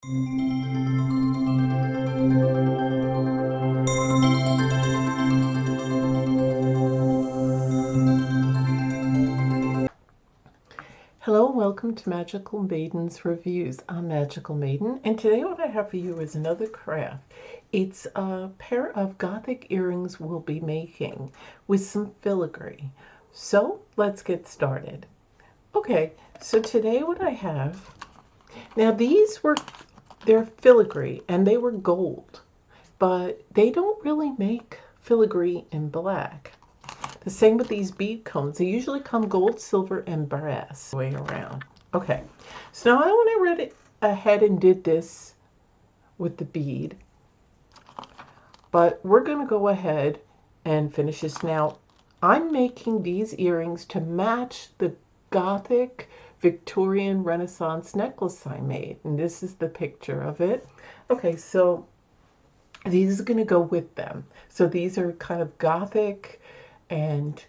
Hello, welcome to Magical Maiden's Reviews. I'm Magical Maiden, and today what I have for you is another craft. It's a pair of Gothic earrings we'll be making with some filigree. So let's get started. Okay, so today what I have, now they're filigree and they were gold, but they don't really make filigree in black. The same with these bead cones. They usually come gold, silver, and brass way around. Okay, so now I went ahead and did this with the bead, but we're going to go ahead and finish this. Now, I'm making these earrings to match the Gothic Victorian Renaissance necklace I made, and this is the picture of it. Okay, so these are going to go with them. So these are kind of Gothic and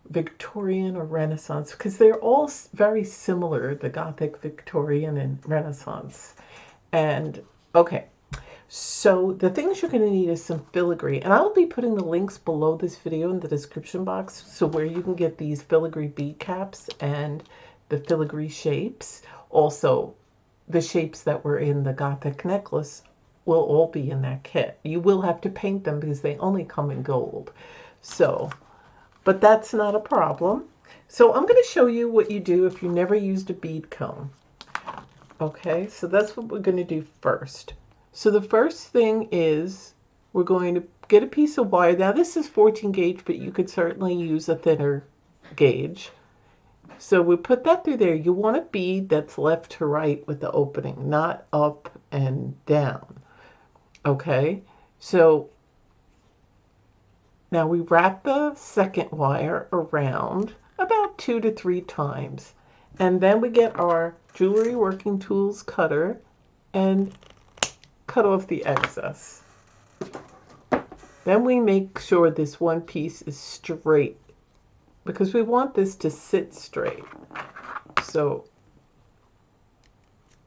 Victorian or Renaissance, because they're all very similar, the Gothic, Victorian, and Renaissance. And okay, so the things you're going to need is some filigree, and I'll be putting the links below this video in the description box, so where you can get these filigree bead caps and the filigree shapes. Also, the shapes that were in the Gothic necklace will all be in that kit. You will have to paint them because they only come in gold. So, but that's not a problem. So I'm going to show you what you do if you never used a bead cone. Okay, so that's what we're going to do first. So the first thing is we're going to get a piece of wire. Now this is 14 gauge, but you could certainly use a thinner gauge. So we put that through there. You want a bead that's left to right with the opening, not up and down. Okay, so now we wrap the second wire around about 2 to 3 times. And then we get our jewelry working tools cutter and cut off the excess. Then we make sure this one piece is straight because we want this to sit straight. So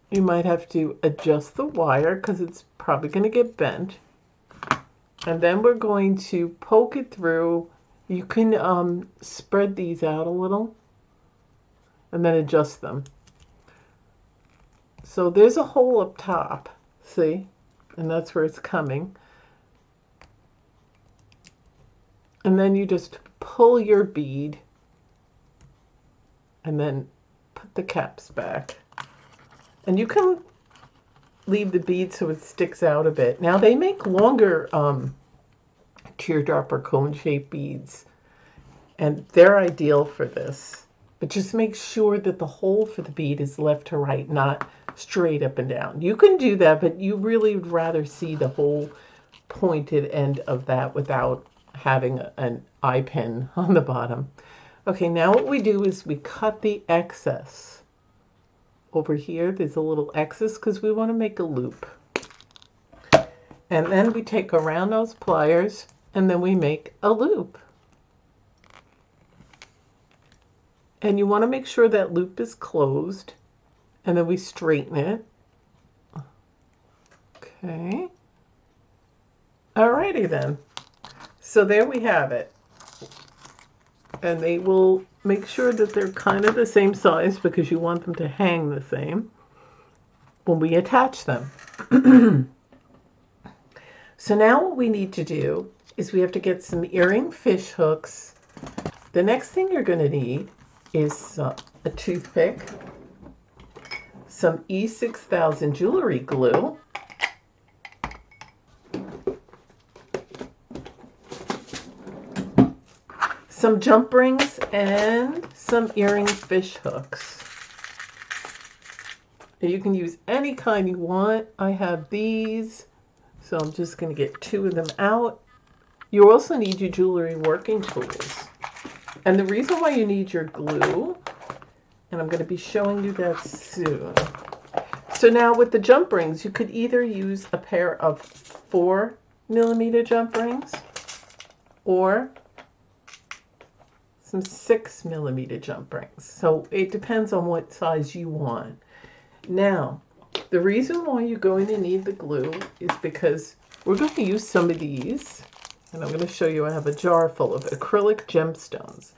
you might have to adjust the wire because it's probably going to get bent. And then we're going to poke it through. You can spread these out a little and then adjust them. So there's a hole up top, see? And that's where it's coming. And then you just pull your bead and then put the caps back. And you can leave the bead so it sticks out a bit. Now they make longer teardrop or cone shaped beads, and they're ideal for this. But just make sure that the hole for the bead is left to right, not straight up and down. You can do that, but you really would rather see the whole pointed end of that without having an eye pin on the bottom. Okay, now what we do is we cut the excess. Over here, there's a little excess because we want to make a loop. And then we take around those pliers and then we make a loop. And you want to make sure that loop is closed. And then we straighten it. Okay. Alrighty then. So there we have it. And they will make sure that they're kind of the same size because you want them to hang the same when we attach them. So now what we need to do is we have to get some earring fish hooks. The next thing you're going to need is a toothpick, some E6000 jewelry glue, some jump rings, and some earring fish hooks. You can use any kind you want. I have these, so I'm just going to get 2 of them out. You also need your jewelry working tools. And the reason why you need your glue, and I'm going to be showing you that soon. So now with the jump rings, you could either use a pair of 4mm jump rings or some 6mm jump rings. So it depends on what size you want. Now, The reason why you're going to need the glue is because we're going to use some of these, and I'm going to show you I have a jar full of acrylic gemstones.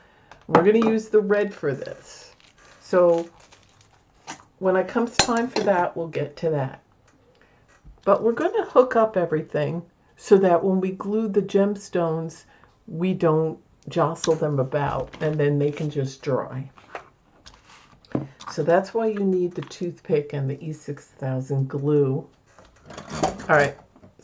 We're going to use the red for this. So when it comes time for that, we'll get to that. But we're going to hook up everything so that when we glue the gemstones, we don't jostle them about and then they can just dry. So that's why you need the toothpick and the E6000 glue. All right,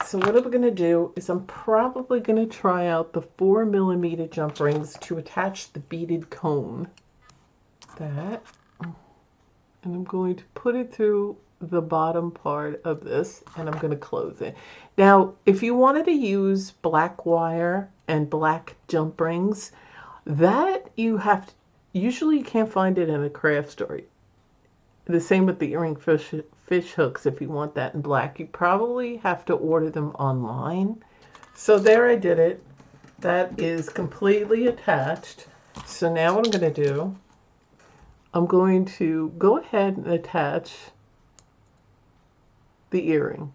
so what I'm going to do is I'm probably going to try out the 4mm jump rings to attach the beaded cone. That, and I'm going to put it through the bottom part of this, and I'm going to close it. Now, if you wanted to use black wire and black jump rings, that you have to, usually you can't find it in a craft store. The same with the earring fish hooks. If you want that in black, you probably have to order them online. So there, I did it. That is completely attached. So now what I'm going to do, I'm going to go ahead and attach the earring.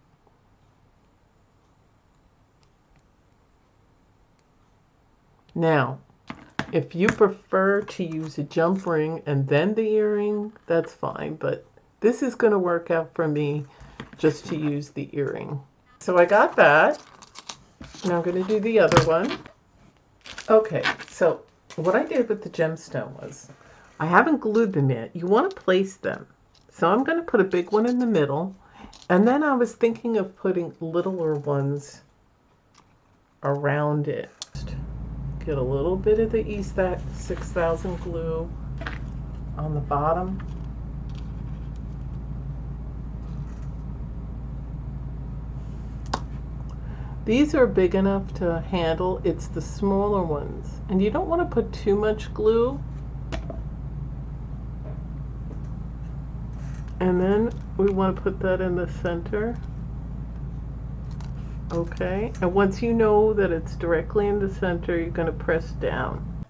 Now, if you prefer to use a jump ring and then the earring, that's fine, but this is going to work out for me just to use the earring. So I got that. Now I'm going to do the other one. Okay, so what I did with the gemstone was, I haven't glued them yet. You want to place them. So I'm going to put a big one in the middle, and then I was thinking of putting littler ones around it. Get a little bit of the E6000 glue on the bottom. These are big enough to handle. It's the smaller ones. And you don't want to put too much glue. And then we want to put that in the center. Okay, and once you know that it's directly in the center, you're going to press down.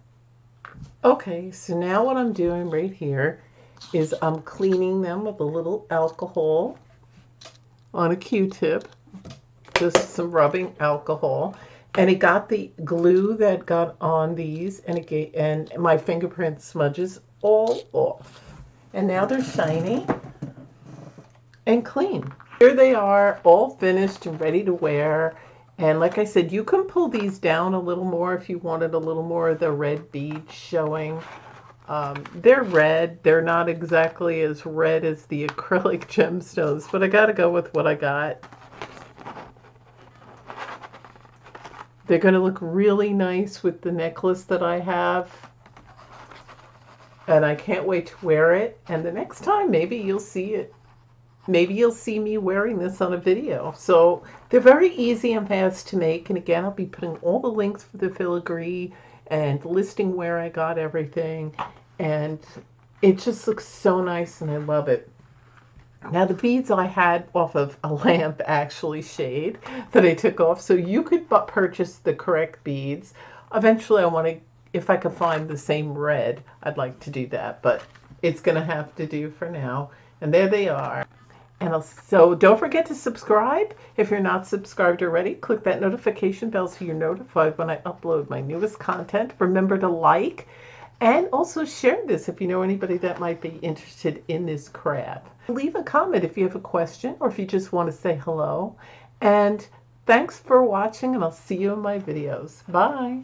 Okay, so now what I'm doing right here is I'm cleaning them with a little alcohol on a Q-tip, just some rubbing alcohol, and it got the glue that got on these, and my fingerprint smudges all off. And now they're shiny and clean. Here they are, all finished and ready to wear. And like I said, you can pull these down a little more if you wanted a little more of the red beads showing. They're red. They're not exactly as red as the acrylic gemstones, but I got to go with what I got. They're going to look really nice with the necklace that I have. And I can't wait to wear it. And the next time, maybe you'll see it. Maybe you'll see me wearing this on a video. So they're very easy and fast to make. And again, I'll be putting all the links for the filigree and listing where I got everything. And it just looks so nice and I love it. Now the beads I had off of a lamp actually shade that I took off. So you could purchase the correct beads. Eventually I want to, if I could find the same red, I'd like to do that. But it's going to have to do for now. And there they are. And so don't forget to subscribe. If you're not subscribed already, click that notification bell so you're notified when I upload my newest content. Remember to like and also share this if you know anybody that might be interested in this craft. Leave a comment if you have a question or if you just want to say hello. And thanks for watching, and I'll see you in my videos. Bye.